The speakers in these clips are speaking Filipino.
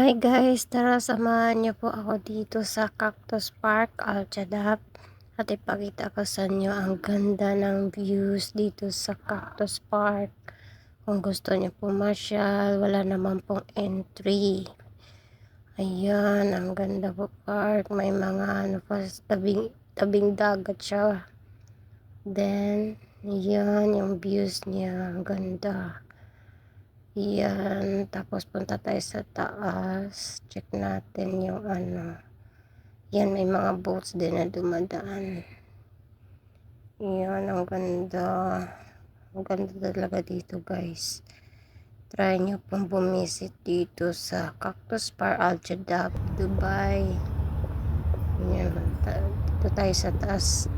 Hi guys, tara samahan niyo po ako dito sa Cactus Park, Alchadap. At ipakita ko sa inyo ang ganda ng views dito sa Cactus Park. Kung gusto niyo pumasyal, wala naman pong entry. Ayan, ang ganda po park. May mga pa tabing dagat siya. Then, ayan yung views niya. Ang ganda. Yan, tapos punta tayo sa taas. Check natin yung Yan, may mga boats din na dumadaan. Yan, ang ganda. Ang ganda talaga dito, guys. Try nyo pong bumisit dito sa Cactus Park, Alchadap, Dubai. Yan, dito tayo sa taas.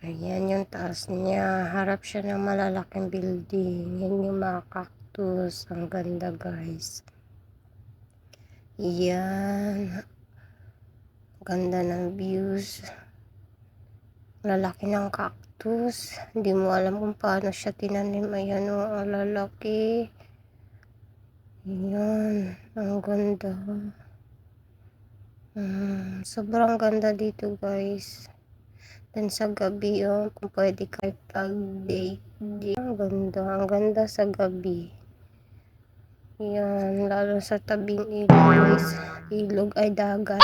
Ayan yung taas niya. Harap siya ng malalaking building. Yan yung mga cactus. Ang ganda, guys. Yan. Ganda ng views. Lalaki ng cactus. Hindi mo alam kung paano siya tinanim. Ayan o, ang lalaki. Yan. Ang ganda. Sobrang ganda dito, guys. Then sa gabi, kung pwede kahit pag-date. Ang ganda. Ang ganda sa gabi. Yan, lalo sa tabing ilog ay dagat.